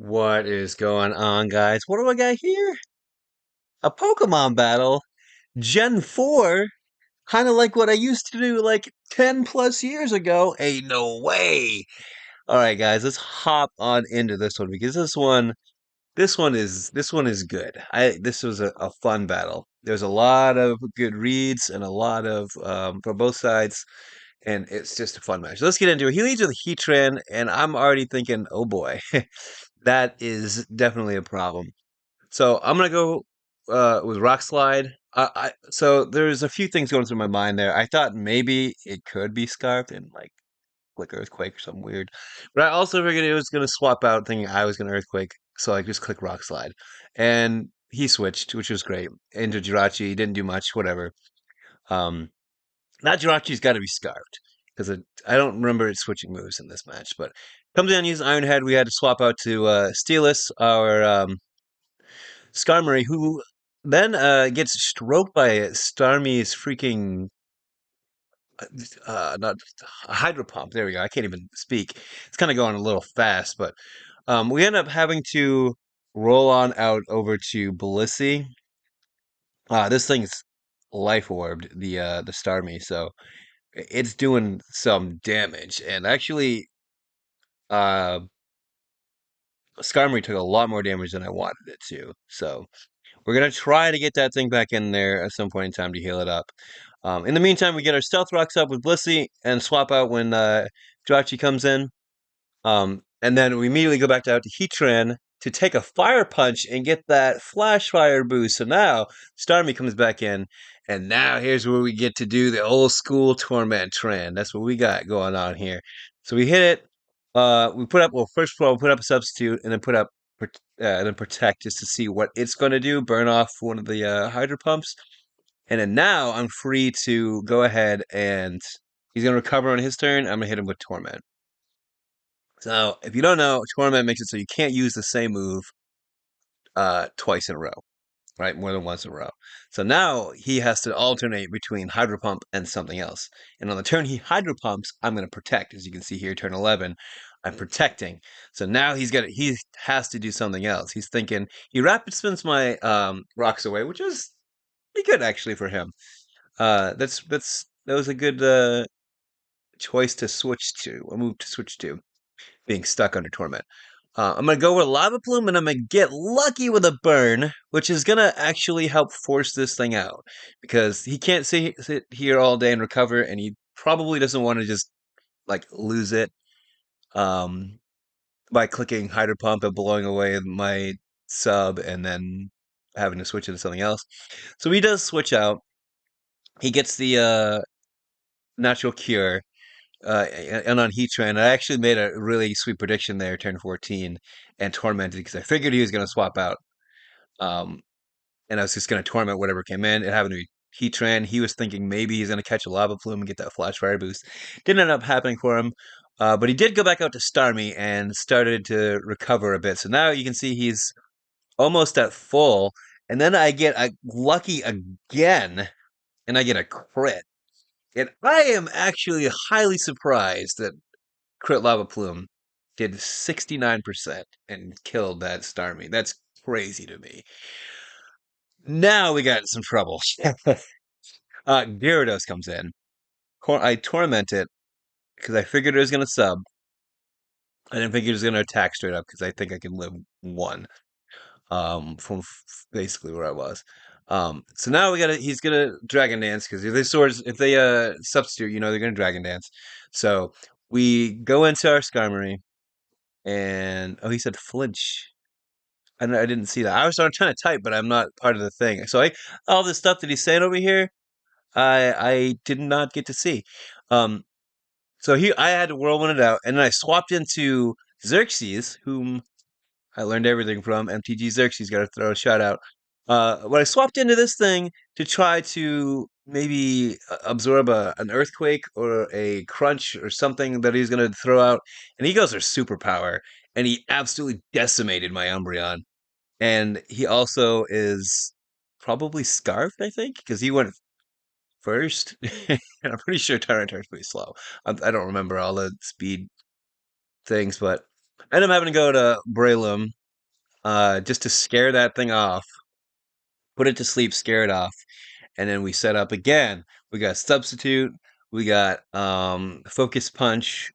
What is going on, guys? What do I got here? A Pokemon battle, Gen 4, kind of like what I used to do like 10 plus years ago. Ain't no way. All right, guys, let's hop on into this one because this one is good. This was a fun battle. There's a lot of good reads and a lot of from both sides, and it's just a fun match. Let's get into it. He leads with Heatran, and I'm already thinking, oh boy, that is definitely a problem. So I'm gonna go with Rock Slide. So there's a few things going through my mind there. I thought maybe it could be Scarf and like click Earthquake or something weird, but I also figured it was gonna swap out, thinking I was gonna Earthquake. So I just click Rock Slide, and he switched, which was great. Into Jirachi, he didn't do much, whatever. Um, Now Jirachi's got to be Scarfed because I don't remember it switching moves in this match, but comes in using Iron Head. We had to swap out to Steelus, our Skarmory, who then gets stroked by Starmie's freaking not Hydro Pump. There we go. I can't even speak. It's kind of going a little fast, but we end up having to roll on out over to Blissey. This thing's life orbed the Starmie, so it's doing some damage. And actually, uh, Skarmory took a lot more damage than I wanted it to. So we're gonna try to get that thing back in there at some point in time to heal it up. In the meantime, we get our Stealth Rocks up with Blissey and swap out when Jirachi comes in. And then we immediately go back out to Heatran to take a Fire Punch and get that Flash Fire boost. So now Starmie comes back in, and now here's where we get to do the old school Torment Tran. That's what we got going on here. So we hit it. We put up, well, first of all, we put up a substitute and then put up and then protect just to see what it's going to do. Burn off one of the Hydro Pumps. And then now I'm free to go ahead and he's going to recover on his turn. I'm going to hit him with Torment. So if you don't know, Torment makes it so you can't use the same move twice in a row, right? More than once in a row. So now he has to alternate between Hydro Pump and something else. And on the turn he Hydro Pumps, I'm going to protect. As you can see here, turn 11, I'm protecting. So now he has to do something else. He's thinking he rapid spins my rocks away, which is pretty good actually for him. That was a good choice to switch to, a move to switch to, being stuck under torment. I'm gonna go with Lava Plume, and I'm gonna get lucky with a burn, which is gonna actually help force this thing out because he can't sit here all day and recover, and he probably doesn't want to just like lose it um, by clicking Hydro Pump and blowing away my sub, and then having to switch into something else. So he does switch out. He gets the natural cure and on Heatran. I actually made a really sweet prediction there, turn 14, and tormented because I figured he was going to swap out. Um, and I was just going to torment whatever came in. It happened to be Heatran. He was thinking maybe he's going to catch a Lava Plume and get that Flash Fire boost. Didn't end up happening for him. But he did go back out to Starmie and started to recover a bit. So now you can see he's almost at full. And then I get a lucky again, and I get a crit. And I am actually highly surprised that Crit Lava Plume did 69% and killed that Starmie. That's crazy to me. Now we got some trouble. Gyarados comes in. I torment it because I figured it was going to sub. I didn't think it was going to attack straight up because I think I can live one from basically where I was. So now he's gonna Dragon Dance because if they substitute, they're gonna Dragon Dance. So we go into our Skarmory, and oh, he said flinch. I didn't see that. I was trying to type, but I'm not part of the thing. So all this stuff that he's saying over here, I did not get to see. Um, so I had to whirlwind it out, and then I swapped into Xerxes, whom I learned everything from. MTG Xerxes, got to throw a shout out. When I swapped into this thing to try to maybe absorb an earthquake or a crunch or something that he's going to throw out, and he goes for superpower, and he absolutely decimated my Umbreon. And he also is probably scarfed, I think, because he went first. And I'm pretty sure Tyranitar is pretty slow. I don't remember all the speed things, but I end up having to go to Braylum just to scare that thing off, put it to sleep, scare it off, and then we set up again. We got substitute, we got focus punch,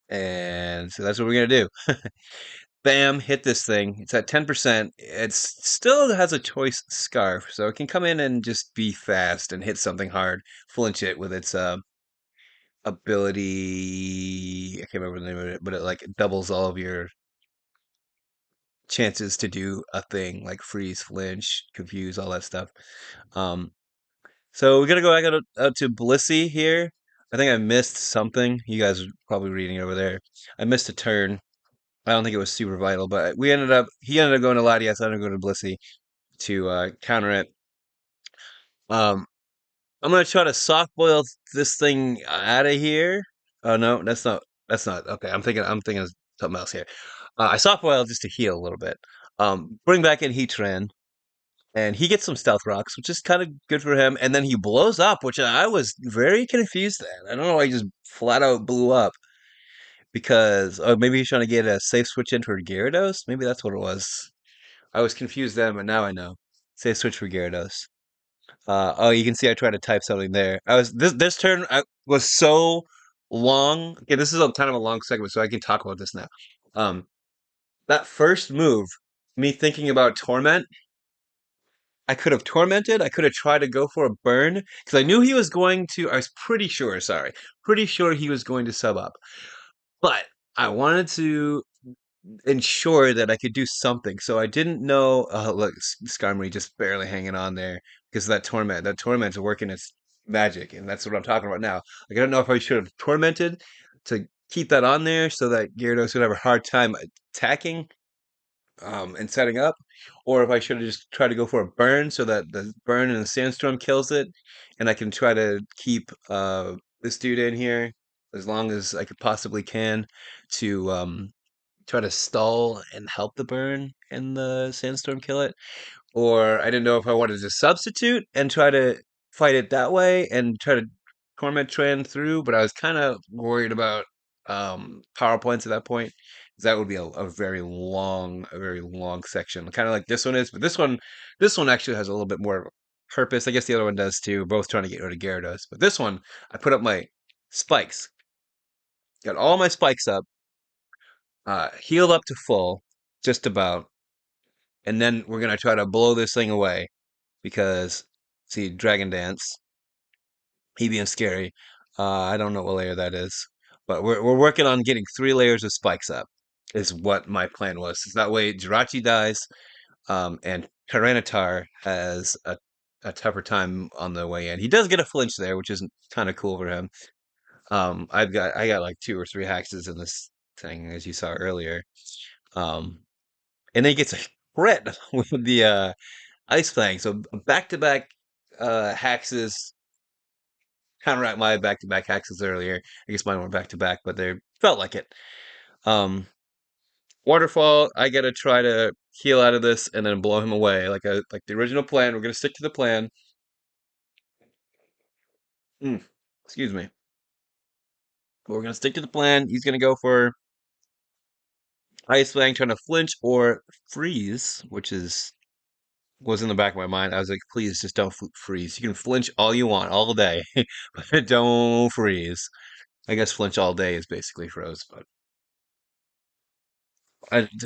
and so that's what we're gonna do. Bam, hit this thing. It's at 10%. It still has a choice scarf, so it can come in and just be fast and hit something hard, flinch it with its ability. I can't remember the name of it, but it like doubles all of your chances to do a thing like freeze, flinch, confuse, all that stuff. Um, so we're gonna go back out to Blissey here. I think I missed something. You guys are probably reading it over there. I missed a turn. I don't think it was super vital, but he ended up going to Latias, I ended up going to Blissey to counter it. Um, I'm gonna try to soft boil this thing out of here. Oh no, that's not okay. I'm thinking of something else here. I soft boil just to heal a little bit. Bring back in Heatran, and he gets some stealth rocks, which is kind of good for him. And then he blows up, which I was very confused at. I don't know why he just flat out blew up because maybe he's trying to get a safe switch in for Gyarados. Maybe that's what it was. I was confused then, but now I know. Safe switch for Gyarados. Oh, you can see I tried to type something there. I was this turn was so long. Okay, this is a kind of a long segment, so I can talk about this now. Um, that first move, me thinking about Torment, I could have tormented. I could have tried to go for a burn because I knew he was going to. I was pretty sure. Sorry, pretty sure he was going to sub up, but I wanted to ensure that I could do something. So I didn't know. Look, Skarmory just barely hanging on there because of that torment. That torment's working its magic, and that's what I'm talking about now. Like I don't know if I should have tormented to keep that on there so that Gyarados would have a hard time attacking and setting up, or if I should have just tried to go for a burn so that the burn and the sandstorm kills it, and I can try to keep this dude in here as long as I could possibly can to try to stall and help the burn and the sandstorm kill it, or I didn't know if I wanted to substitute and try to fight it that way and try to torment Tran through, but I was kind of worried about power points at that point. 'Cause that would be a very long section, kind of like this one is. But this one actually has a little bit more purpose. I guess the other one does too. Both trying to get rid of Gyarados, but this one I put up my spikes, got all my spikes up, healed up to full, just about, and then we're gonna try to blow this thing away because see Dragon Dance, he being scary. I don't know what layer that is, but we're working on getting 3 layers of spikes up. Is what my plan was. So that way Jirachi dies, and Tyranitar has a tougher time on the way in. He does get a flinch there, which is kind of cool for him. I got like 2 or 3 hexes in this thing, as you saw earlier. Um, and then he gets a crit with the Ice Fang. So back to back hexes counteract my back to back hexes earlier. I guess mine were back to back, but they felt like it. Um, Waterfall, I gotta try to heal out of this and then blow him away, like the original plan. We're gonna stick to the plan. Mm, excuse me. But we're gonna stick to the plan. He's gonna go for Ice Fang, trying to flinch or freeze, which is was in the back of my mind. I was like, please just don't freeze. You can flinch all you want all day, but don't freeze. I guess flinch all day is basically froze, but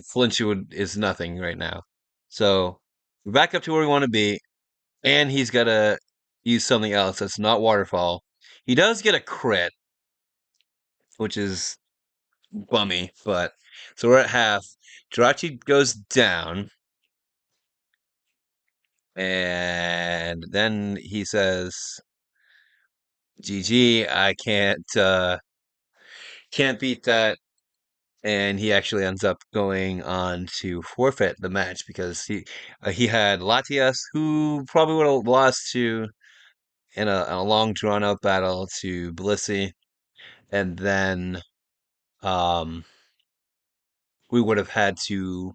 flinch is nothing right now. So we're back up to where we want to be, and he's got to use something else that's not waterfall. He does get a crit, which is bummy, but so we're at half. Jirachi goes down, and then he says, "GG, I can't beat that." And he actually ends up going on to forfeit the match because he had Latias, who probably would have lost to in a long drawn out battle to Blissey, and then um we would have had to.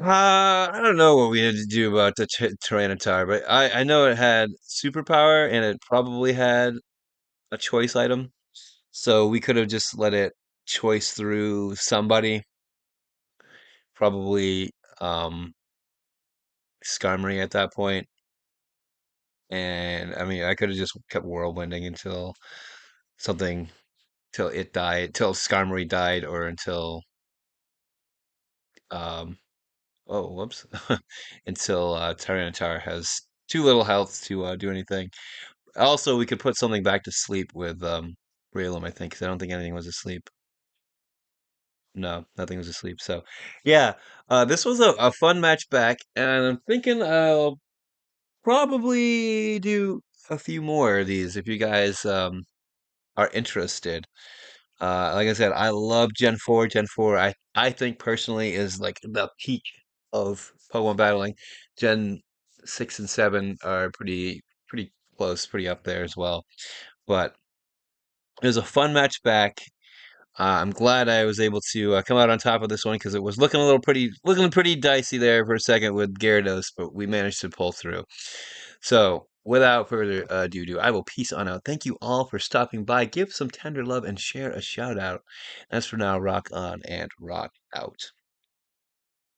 I don't know what we had to do about the Tyranitar, but I know it had superpower and it probably had a choice item, so we could have just let it choice through somebody, probably um, Skarmory at that point. And I mean, I could have just kept whirlwinding until something, till it died, till Skarmory died, or until um, oh, whoops, until Tyranitar has too little health to do anything. Also, we could put something back to sleep with Breloom, I think, 'cause I don't think anything was asleep. No, nothing was asleep. So, yeah, this was a fun match back, and I'm thinking I'll probably do a few more of these if you guys are interested. Like I said, I love Gen 4. Gen 4, I think personally is like the peak of Pokemon battling. Gen 6 and 7 are pretty close, pretty up there as well. But it was a fun match back. I'm glad I was able to come out on top of this one because it was looking pretty dicey there for a second with Gyarados, but we managed to pull through. So, without further ado, I will peace on out. Thank you all for stopping by. Give some tender love and share a shout out. As for now, rock on and rock out.